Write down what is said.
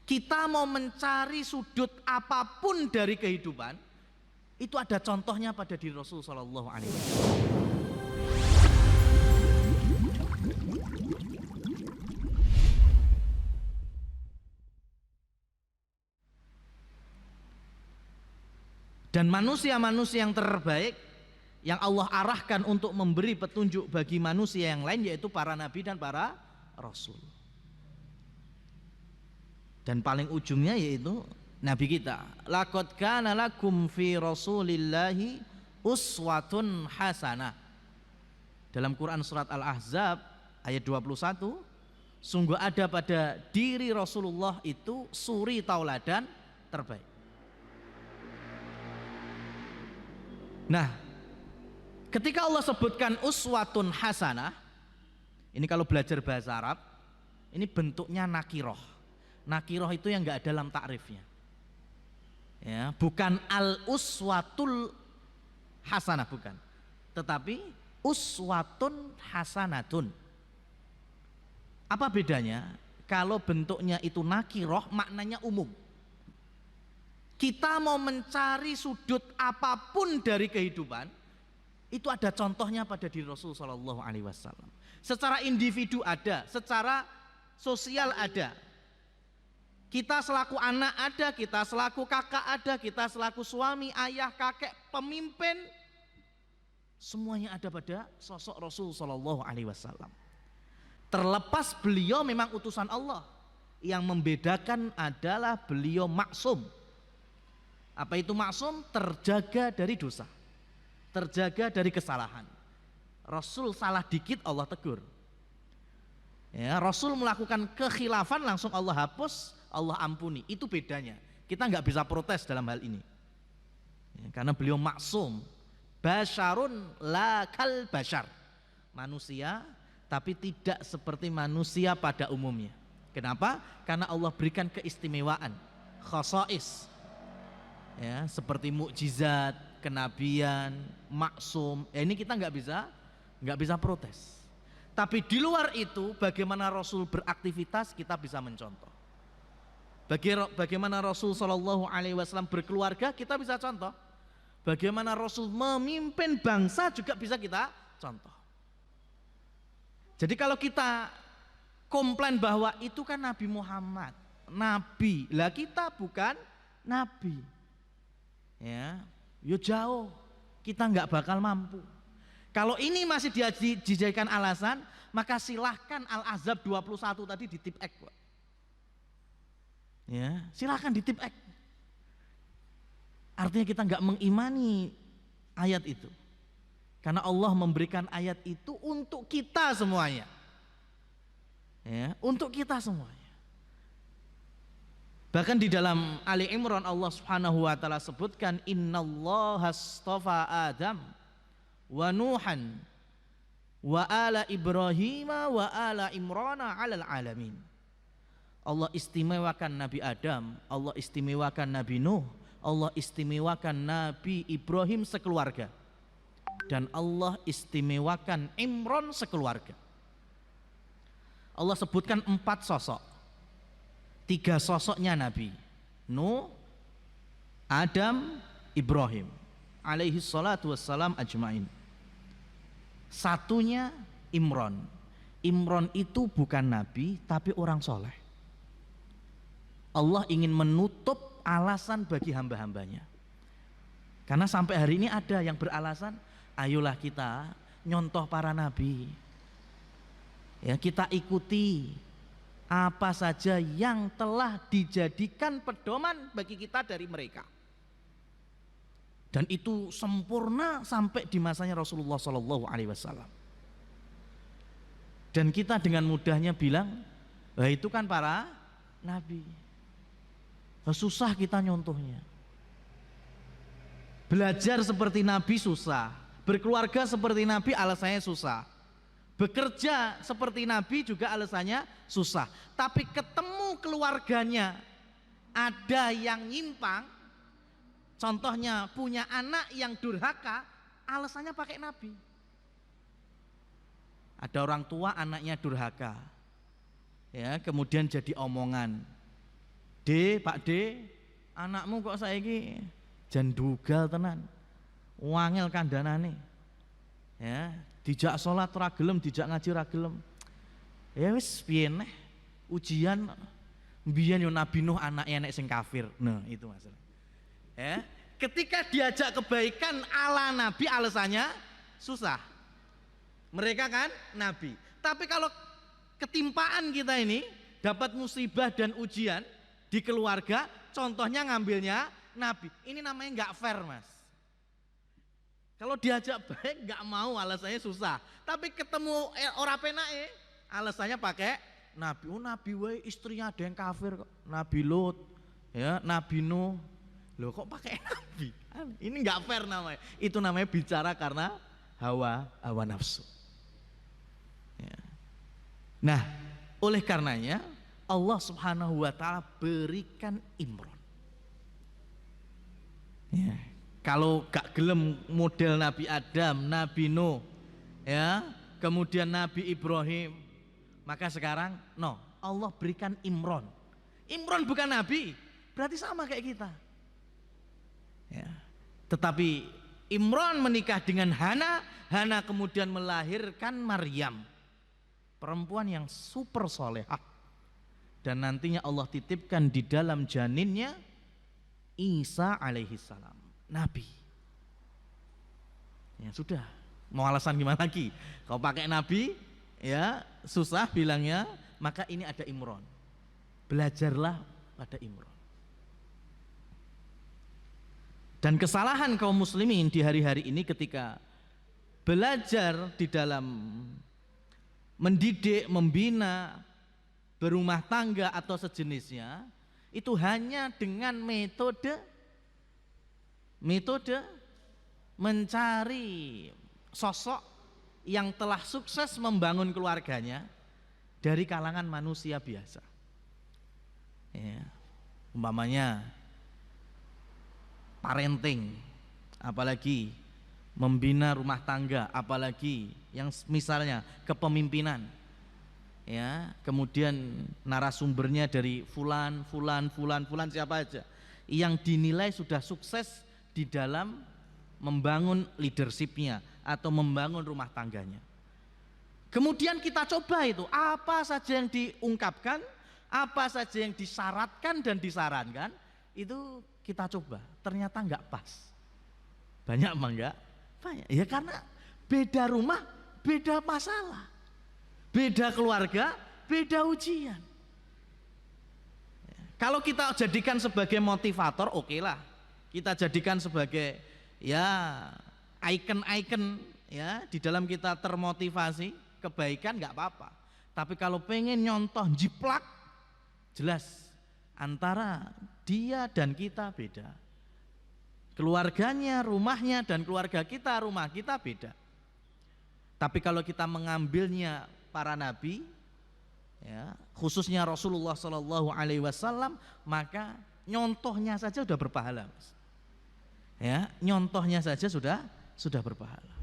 kita mau mencari sudut apapun dari kehidupan, itu ada contohnya pada diri Rasul Shallallahu Alaihi Wasallam. Dan manusia-manusia yang terbaik yang Allah arahkan untuk memberi petunjuk bagi manusia yang lain yaitu para nabi dan para rasul. Dan paling ujungnya yaitu nabi kita. Laqad kana lakum fi Rasulillahi uswatun hasanah. Dalam Quran surat Al-Ahzab ayat 21, sungguh ada pada diri Rasulullah itu suri tauladan terbaik. Nah, ketika Allah sebutkan uswatun hasanah, ini kalau belajar bahasa Arab, ini bentuknya nakiroh. Nakiroh itu yang enggak ada dalam takrifnya. Ya, bukan al-uswatul hasanah, bukan. Tetapi uswatun hasanatun. Apa bedanya? Kalau bentuknya itu nakiroh, maknanya umum. Kita mau mencari sudut apapun dari kehidupan, itu ada contohnya pada diri Rasul Shallallahu Alaihi Wasallam. Secara individu ada, secara sosial ada. Kita selaku anak ada, kita selaku kakak ada, kita selaku suami, ayah, kakek, pemimpin, semuanya ada pada sosok Rasul Shallallahu Alaihi Wasallam. Terlepas beliau memang utusan Allah, yang membedakan adalah beliau maksum. Apa itu maksum? Terjaga dari dosa, terjaga dari kesalahan. Rasul salah dikit Allah tegur. Ya, Rasul melakukan kekhilafan langsung Allah hapus, Allah ampuni. Itu bedanya. Kita nggak bisa protes dalam hal ini. Ya, karena beliau maksum. Basyarun la kal basyar. Manusia tapi tidak seperti manusia pada umumnya. Kenapa? Karena Allah berikan keistimewaan, khasais. Ya, seperti mukjizat, kenabian, maksum. Ya, ini kita nggak bisa protes. Tapi di luar itu, bagaimana Rasul beraktivitas kita bisa mencontoh. Bagaimana Rasul Shallallahu Alaihi Wasallam berkeluarga kita bisa contoh. Bagaimana Rasul memimpin bangsa juga bisa kita contoh. Jadi kalau kita komplain bahwa itu kan Nabi Muhammad, Nabi, lah kita bukan Nabi. Ya, jauh, kita nggak bakal mampu. Kalau ini masih dijadikan alasan, maka silahkan Al-Ahzab 21 tadi di tip X. Ya, silahkan di tip X. Artinya kita nggak mengimani ayat itu, karena Allah memberikan ayat itu untuk kita semuanya. Ya, untuk kita semuanya. Bahkan di dalam Ali Imran Allah Subhanahu wa taala sebutkan innallaha astafa Adam wa Nuhan wa ala Ibrahim wa ala Imrana 'alal alamin. Allah istimewakan Nabi Adam, Allah istimewakan Nabi Nuh, Allah istimewakan Nabi Ibrahim sekeluarga. Dan Allah istimewakan Imran sekeluarga. Allah sebutkan 4 sosok. 3 sosoknya Nabi Nuh, Adam, Ibrahim alaihi salatu wassalam ajmain. Satunya Imran. Imran itu bukan Nabi tapi orang soleh. Allah ingin menutup alasan bagi hamba-hambanya. Karena sampai hari ini ada yang beralasan, ayolah kita nyontoh para Nabi. Ya, kita ikuti apa saja yang telah dijadikan pedoman bagi kita dari mereka. Dan itu sempurna sampai di masanya Rasulullah Shallallahu Alaihi Wasallam. Dan kita dengan mudahnya bilang, wah itu kan para nabi. Susah kita nyontohnya. Belajar seperti nabi susah, berkeluarga seperti nabi alasannya susah. Bekerja seperti Nabi juga alasannya susah. Tapi ketemu keluarganya ada yang nyimpang, contohnya punya anak yang durhaka, alasannya pakai Nabi. Ada orang tua anaknya durhaka, ya, kemudian jadi omongan. Pak D, anakmu kok saiki jan dugal tenan. Wangel kandhanane. Ya, dijak salat ora gelem, dijak ngaji ora gelem. Ya wis piye neh, ujian mbiyen yo Nabi Nuh anaknya nek sing kafir. Nah, itu masalah. Ya, ketika diajak kebaikan ala Nabi alasannya susah. Mereka kan Nabi. Tapi kalau ketimpaan kita ini dapat musibah dan ujian di keluarga, contohnya ngambilnya Nabi. Ini namanya nggak fair, Mas. Kalau diajak baik nggak mau, alasannya susah. Tapi ketemu ora penake, alasannya pakai Nabi. Oh Nabi wae istrinya ada yang kafir kok. Nabi Lut, ya Nabi Nuh. Loh kok pakai Nabi? Ini nggak fair namanya. Itu namanya bicara karena hawa nafsu. Ya. Nah, oleh karenanya Allah Subhanahu wa taala berikan Imron. Ya. Kalau gak gelem model Nabi Adam, Nabi Nuh, ya, kemudian Nabi Ibrahim, maka sekarang Allah berikan Imron. Imron bukan Nabi, berarti sama kayak kita. Ya. Tetapi Imron menikah dengan Hana, Hana kemudian melahirkan Maryam, perempuan yang super solehah, dan nantinya Allah titipkan di dalam janinnya Isa alaihissalam, Nabi. Ya sudah, mau alasan gimana lagi? Kalau pakai Nabi, ya susah bilangnya, maka ini ada Imron. Belajarlah pada Imron. Dan kesalahan kaum muslimin di hari-hari ini ketika belajar di dalam mendidik, membina, berumah tangga atau sejenisnya, itu hanya dengan metode mencari sosok yang telah sukses membangun keluarganya dari kalangan manusia biasa. Ya, umpamanya parenting, apalagi membina rumah tangga, apalagi yang misalnya kepemimpinan. Ya, kemudian narasumbernya dari fulan siapa aja yang dinilai sudah sukses di dalam membangun leadershipnya atau membangun rumah tangganya. Kemudian kita coba itu, apa saja yang diungkapkan, apa saja yang disyaratkan dan disarankan, itu kita coba, ternyata enggak pas. Banyak emang enggak? Banyak. Ya karena beda rumah, beda masalah. Beda keluarga, beda ujian. Kalau kita jadikan sebagai motivator, oke lah. Kita jadikan sebagai ya icon-icon ya di dalam kita termotivasi kebaikan nggak apa-apa. Tapi kalau pengen nyontoh jiplak, jelas antara dia dan kita beda. Keluarganya, rumahnya dan keluarga kita, rumah kita beda. Tapi kalau kita mengambilnya para nabi, ya, khususnya Rasulullah Shallallahu Alaihi Wasallam, maka nyontohnya saja sudah berpahala, Mas. Ya, nyontohnya saja sudah berpahala.